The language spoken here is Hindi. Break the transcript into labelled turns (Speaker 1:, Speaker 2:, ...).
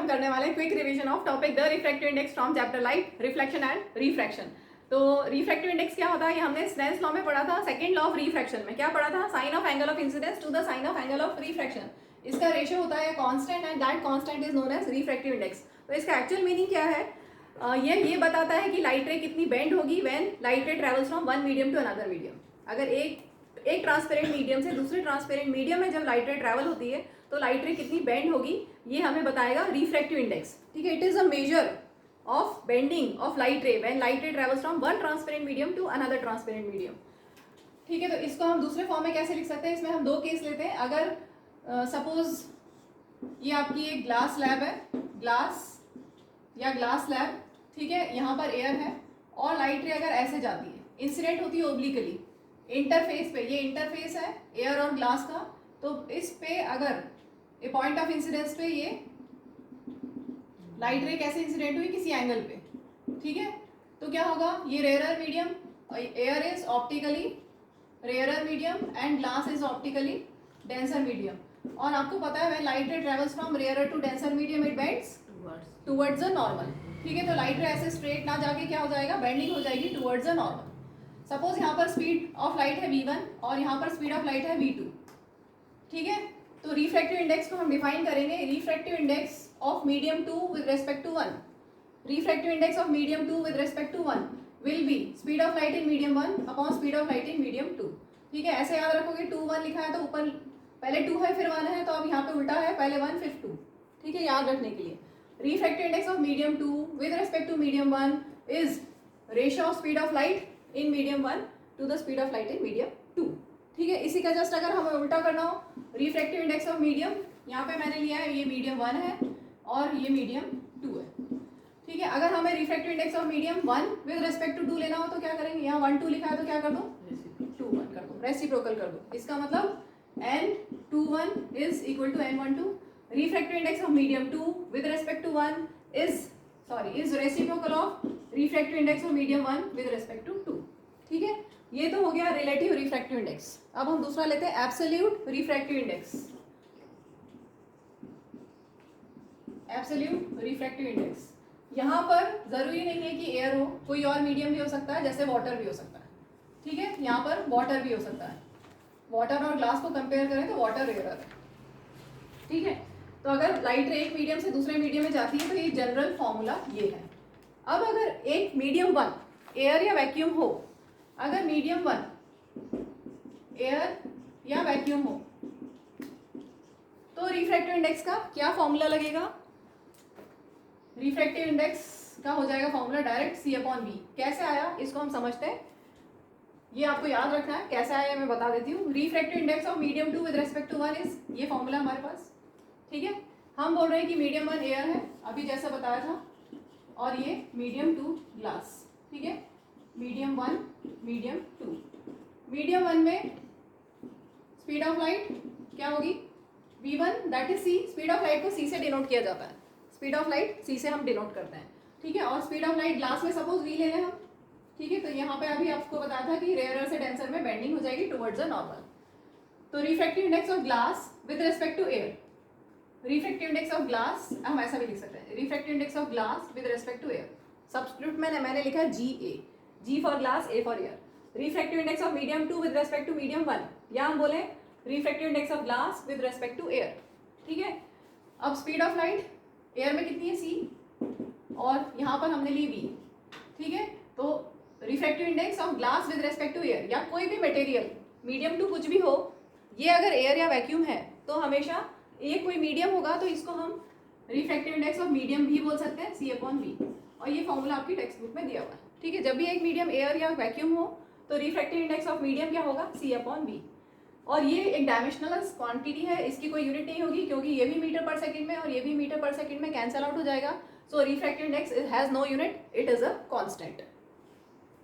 Speaker 1: हम करने वाले हैं quick revision of topic the refractive index from chapter light, reflection and refraction. तो रिफ्रैक्टिव इंडेक्स क्या होता है, ये हमने स्नेल्स लॉ में पढ़ा था, सेकंड लॉ ऑफ रिफ्रैक्शन में क्या पढ़ा था, sine of angle of incidence to the sine of angle of refraction. इसका रेशियो होता है constant and that constant is known as refractive index. तो इसका एक्चुअल मीनिंग क्या है, ये बताता है कि लाइट रे कितनी बेंड होगी when light ray travels from one medium to another medium. अगर एक ट्रांसपेरेंट मीडियम से दूसरे ट्रांसपेरेंट मीडियम में जब लाइट रे ट्रैवल होती है तो लाइट रे कितनी बेंड होगी, ये हमें बताएगा रिफ्रैक्टिव इंडेक्स। ठीक है, it is a measure of bending of light ray when light ray travels from one transparent medium to another transparent medium. ठीक है, तो इसको हम दूसरे फॉर्म में कैसे लिख सकते हैं, इसमें हम दो केस लेते हैं। अगर सपोज ये आपकी एक ग्लास लैब है, ग्लास लैब, ठीक है, यहाँ पर एयर है और लाइट रे अगर ऐसे जाती है, इंसिडेंट होती है ओब्लिकली इंटरफेस पे, ये इंटरफेस है एयर और ग्लास का, तो इस पे अगर ए पॉइंट ऑफ इंसिडेंस पे ये लाइट रे कैसे इंसिडेंट हुई, किसी एंगल पे, ठीक है, तो क्या होगा, ये rarer medium, air is optically rarer medium and glass is optically denser medium. और आपको पता है when light ray travels from rarer to denser medium it bends towards the normal. ठीक है, तो लाइट रे ऐसे स्ट्रेट ना जाके क्या हो जाएगा, बेंडिंग हो जाएगी टुवर्ड्स द नॉर्मल। सपोज यहाँ पर स्पीड ऑफ लाइट है v1 और यहाँ पर स्पीड ऑफ लाइट है v2। ठीक है, तो रिफ्रैक्टिव इंडेक्स को हम डिफाइन करेंगे, refractive index of medium 2 with respect to 1, refractive index of medium 2 with respect to 1 will be speed of light in medium 1 upon speed of light in medium 2। ठीक है, ऐसे याद रखोगे, 2 1 लिखा है तो ऊपर पहले 2 है फिर 1 है, तो अब यहाँ पे उल्टा है, पहले 1 फिर 2। ठीक है, याद रखने के लिए refractive index of medium 2 with respect to medium 1 is ratio of speed of light in medium 1 to the speed of light in medium 2। ठीक है, इसी का जस्ट अगर हमें उल्टा करना हो, रिफ्रैक्टिव इंडेक्स ऑफ मीडियम, यहाँ पे मैंने लिया है ये मीडियम 1 है और ये मीडियम 2 है। ठीक है, अगर हमें refractive index of medium 1 with respect to 2 लेना हो तो क्या करेंगे, यहाँ 1 2 लिखा है तो क्या कर दो, 2 1 कर दो, रेसिप्रोकल कर दो। इसका मतलब n21 is equal to n12। Refractive index of medium 2 with respect to 1 is reciprocal of refractive index of medium 1 with respect to 2। ठीक है, ये तो हो गया रिलेटिव रिफ्रैक्टिव इंडेक्स। अब हम दूसरा लेते हैं absolute refractive index. Absolute refractive index, यहाँ पर जरूरी नहीं है कि एयर हो, कोई और मीडियम भी हो सकता है, जैसे वाटर भी हो सकता है। ठीक है, यहाँ पर वाटर भी हो सकता है, वाटर और ग्लास को कंपेयर करें तो वाटर रेयर है। ठीक है, तो अगर लाइट रे एक मीडियम से दूसरे मीडियम में जाती है तो ये जनरल फॉर्मूला ये है। अब अगर एक मीडियम 1 एयर या वैक्यूम हो, अगर मीडियम 1 एयर या वैक्यूम हो तो रिफ्रैक्टिव इंडेक्स का क्या फॉर्मूला लगेगा, रिफ्रैक्टिव इंडेक्स का हो जाएगा फॉर्मूला डायरेक्ट C/V। कैसे आया इसको हम समझते हैं, ये आपको याद रखना है, कैसे आया मैं बता देती हूँ। Refractive index of medium 2 with respect to 1 is, ये फॉर्मूला हमारे पास। ठीक है, हम बोल रहे हैं कि मीडियम 1 एयर है, अभी जैसा बताया था, और ये मीडियम 2 ग्लास। ठीक है, मीडियम 1 मीडियम 2, मीडियम 1 में स्पीड ऑफ लाइट क्या होगी, v1 that is c। Speed of light को c से डिनोट किया जाता है, स्पीड ऑफ लाइट c से हम डिनोट करते हैं। ठीक है, और स्पीड ऑफ लाइट ग्लास में सपोज v ले लें हम। ठीक है, तो यहाँ पे अभी आपको बताया था कि रेयरर से डेंसर में बेंडिंग हो जाएगी टुवर्ड्स द नॉर्मल। तो refractive index of glass with respect to air, refractive index of glass हम ऐसा भी लिख सकते हैं, refractive index of glass with respect to air, substitute में मैंने लिखा है G for glass, A for air. Refractive index of medium 2 with respect to medium 1, या हम बोले refractive index of glass with respect to air. ठीक है, अब स्पीड ऑफ लाइट एयर में कितनी है, c, और यहाँ पर हमने ली v। ठीक है, तो refractive index of glass with respect to air, या कोई भी मटेरियल मीडियम 2 कुछ भी हो, ये अगर एयर या वैक्यूम है तो हमेशा ये कोई मीडियम होगा तो इसको हम रिफ्रैक्टिव इंडेक्स ऑफ मीडियम भी बोल सकते हैं, C/V। और ये फॉर्मूला आपकी टेक्स्ट बुक में दिया हुआ है। ठीक है, जब भी एक मीडियम एयर या वैक्यूम हो तो रिफ्रैक्टिव इंडेक्स ऑफ मीडियम क्या होगा, C/V। और ये एक डायमेंशनल क्वांटिटी है, इसकी कोई यूनिट नहीं होगी क्योंकि ये भी मीटर पर सेकंड में और ये भी मीटर पर सेकंड में कैंसल आउट हो जाएगा। So refractive index has no unit, it is a constant.